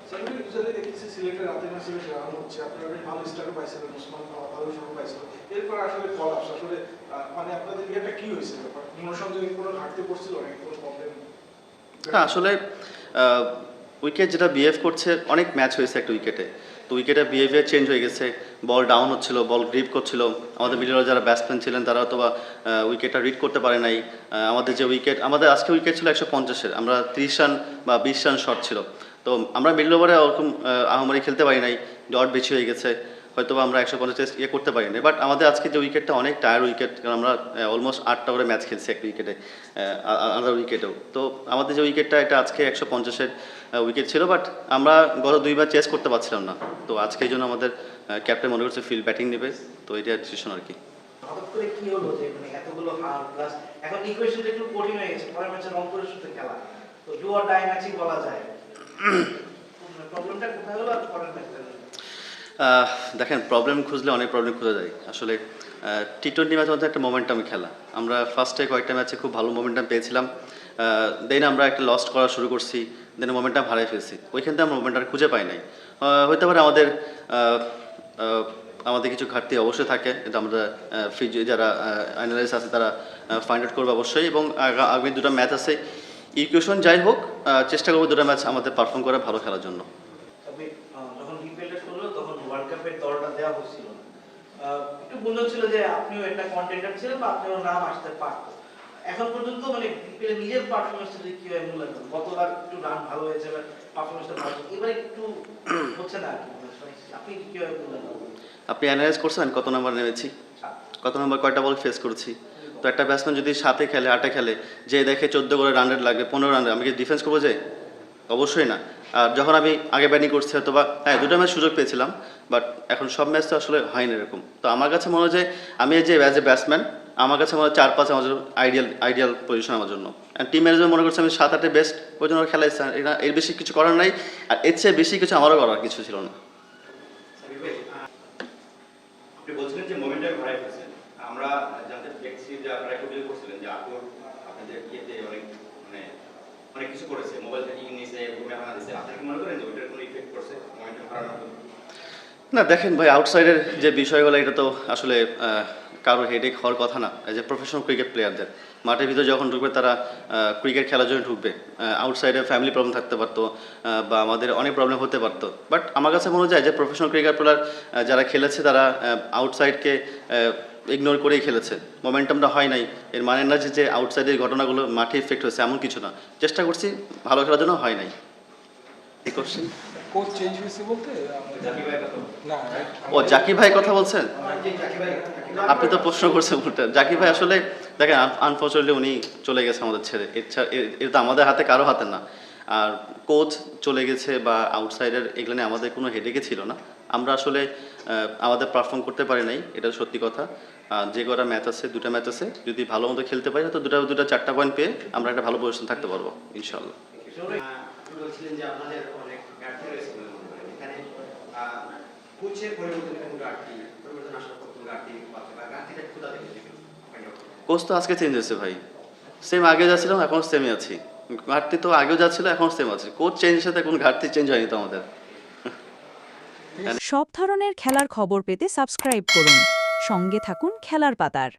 Seminar usually দেখেছি সিলেটের রাতে ম্যাচে রান হচ্ছে, আপনারা বেশ ভালো স্টার্ট পাইছিলেন, ওসমান ভালো শুরু পাইছিল, এরপর আসলে কলাপস আসলে মানে আপনাদের ইয়েটা কি হয়েছিল, মনোসংযোগে কোনো ঘাটতি পড়ছিল নাকি কোনো প্রবলেম? না আসলে উইকেট যেটা বিহেভ করছে, অনেক ম্যাচ হয়েছে একটা উইকেটে, তো উইকেটের বিহেভিয়ার চেঞ্জ হয়ে গেছে, বল ডাউন হচ্ছিল, বল গ্রিপ করছিল, আমাদের মিডলে যারা ব্যাটসম্যান ছিলেন তারা হয়তো বা উইকেটটা রিড করতে পারে নাই। আমাদের যে উইকেট, আমাদের আজকে উইকেট ছিল 150-এর, আমরা 30 রান বা 20 রান শর্ট ছিল, তো আমরা মিডল ওভারে ওরকম আহামরি খেলতে পারি নাই, ডট বেশি হয়ে গেছে, হয়তো বা আমরা 150 ইয়ে করতে পারি না। বাট আমাদের আজকে যে উইকেটটা অনেক টায়ার উইকেট, কারণ আমরা অলমোস্ট 8টা করে ম্যাচ খেলছি একটা উইকেটে, আলাদা উইকেটেও, তো আমাদের যে উইকেটটা এটা আজকে 150-এর উইকেট ছিল, বাট আমরা গত 2বার চেস করতে পারছিলাম না, তো আজকে এই জন্য আমাদের ক্যাপ্টেন মনে করছে ফিল্ড ব্যাটিং নেবে, তো এটা ডিসিশন আর কি। হঠাৎ করে কি হলো যে মানে এতগুলো হার প্লাস এখন ইকুয়েশনটা একটু কঠিন হয়ে গেছে, পরের ম্যাচে রংপুরের সাথে খেলা, তো ডু অর ডাই ম্যাচই বলা যায়, প্রবলেমটা কোথায় হলো আর পরের ম্যাচটা? দেখেন, প্রবলেম খুঁজলে অনেক প্রবলেম খুঁজে যায় আসলে। টি-20 ম্যাচের মধ্যে একটা মোমেন্টাম খেলা, আমরা ফার্স্টে কয়েকটা ম্যাচে খুব ভালো মোমেন্টাম পেয়েছিলাম, দেন আমরা একটা লস্ট করা শুরু করছি, দেন মোমেন্টাম হারিয়ে ফেলছি, ওইখান থেকে আমরা মোমেন্টাম খুঁজে পাই নাই। হতে পারে আমাদের কিছু ঘাটতি অবশ্যই থাকে, এটা আমরা যারা অ্যানালাইস্ট আছে তারা ফাইন্ড আউট করবে অবশ্যই, এবং আগামী 2টা ম্যাচ আছে, ইকুয়েশন যাই হোক চেষ্টা করবো 2টা ম্যাচ আমাদের পারফর্ম করে ভালো খেলার জন্য। তবে যখন বিপিএলটা শুরু হলো তখন ওয়ার্ল্ড কাপের দলটা দেওয়া হচ্ছিল না, একটু গুঞ্জন ছিল যে আপনিও একটা কন্টেন্ডার ছিলেন বা আপনারও নাম আসতে পারত, এখন পর্যন্ত মানে বিপিএল নিজের পারফরমেন্সটা কিভাবে মূল্যায়ন করেন? গতবার একটু রান ভালো হয়েছে, এবার পারফরমেন্সটা ভালো, এবার একটু হচ্ছে না আর কি, আপনি কিভাবে মূল্যায়ন করেন? আপনি অ্যানালাইজ করছেন কত নাম্বার নেমেছি, কত নাম্বার কয়টা বল ফেস করেছি, তো একটা ব্যাটসম্যান যদি 7-এ খেলে 8-এ খেলে, যে দেখে 14 করে রান রেট লাগবে, 15 রান, আমি কি ডিফেন্স করবো? যে অবশ্যই না। আর যখন আমি আগে ব্যাটিং করছি হয়তো বা হ্যাঁ 2টা ম্যাচ সুযোগ পেয়েছিলাম, বাট এখন সব ম্যাচ তো আসলে হয় না এরকম, তো আমার কাছে মনে হয় যে আমি যে অ্যাজ এ ব্যাটসম্যান আমার কাছে মনে হয় 4-5 আমার জন্য আইডিয়াল পজিশন আমার জন্য, টিম ম্যানেজমেন্ট মনে করছে আমি 7-8-এ বেস্ট, ওই জন্য খেলাইছে, এর বেশি কিছু করার নাই, আর এর চেয়ে বেশি কিছু আমারও করার কিছু ছিল না। আপনি বলছিলেন যে মোমেন্টাম হারাই ফেলছেন, আমরা জানতে দেখছি যে আপনারা একটু বিল করছিলেন যে আপুর আপনাদের ইয়েতে অনেক কিছু করেছে, মোবাইল থেকে নিয়েছে, ঘুমে হানা দিয়েছে, আপনারা কি মনে করেন যে ওইটার কোনো ইফেক্ট করছে মোমেন্টাম হারানোর? না দেখেন ভাই, আউটসাইডের যে বিষয়গুলো এটা তো আসলে কারোর হেডেক হওয়ার কথা না, যে প্রফেশনাল ক্রিকেট প্লেয়ারদের মাঠের ভিতরে যখন ঢুকবে তারা ক্রিকেট খেলার জন্য ঢুকবে, আউটসাইডে ফ্যামিলি প্রবলেম থাকতে পারতো, বা আমাদের অনেক প্রবলেম হতে পারতো, বাট আমার কাছে মনে হয় যে প্রফেশনাল ক্রিকেট প্লেয়ার যারা খেলেছে তারা আউটসাইডকে ইগনোর করেই খেলেছে, মোমেন্টামটা হয় নাই, এর মানে না যে আউটসাইডের ঘটনাগুলো মাঠে ইফেক্ট হয়েছে এমন কিছু না, চেষ্টা করছি ভালো খেলার জন্য, হয় নাই। এই কোশ্চেন কোচ চেঞ্জ হয়েছে বলতে না, ও জাকির ভাই কথা বলছেন, আপনি তো প্রশ্ন করছেন উল্টা। জাকির ভাই আসলে দেখেন আনফর্চুনেটলি উনি চলে গেছে আমাদের ছেড়ে, এটা তো আমাদের হাতে কারো হাতে না, আর কোচ চলে গেছে বা আউটসাইডার এগুলো নিয়ে আমাদের কোনো হেডেকে ছিল না, আমরা আসলে আমাদের পারফর্ম করতে পারি নাই, এটা সত্যি কথা। যে কটা ম্যাচ আছে 2টা ম্যাচ আছে, যদি ভালো মতো খেলতে পারি তো 4টা পয়েন্ট পেয়ে আমরা একটা ভালো পজিশন থাকতে পারবো ইনশাআল্লাহ। বলছিলেন যে আপনাদের অনেক ঘাটতি রয়েছে বলে মনে করেন, এখানে কোচের পরিবর্তনের কোনো ঘাটতি, পরিবর্তন আসার পর কোনো ঘাটতি বা ঘাটতিটা কোথা থেকে দেখেন? কোচ তো আজকে চেঞ্জ হয়েছে ভাই, সেম আগে যাচ্ছিলাম এখন সেমই আছি, ঘাটতি তো আগেও যাচ্ছিল এখন সেম আছে, কোচ চেঞ্জের সাথে কোনো ঘাটতি চেঞ্জ হয়নি তো আমাদের। সব ধরনের খেলার খবর পেতে সাবস্ক্রাইব করুন, সঙ্গে থাকুন খেলার পাতার।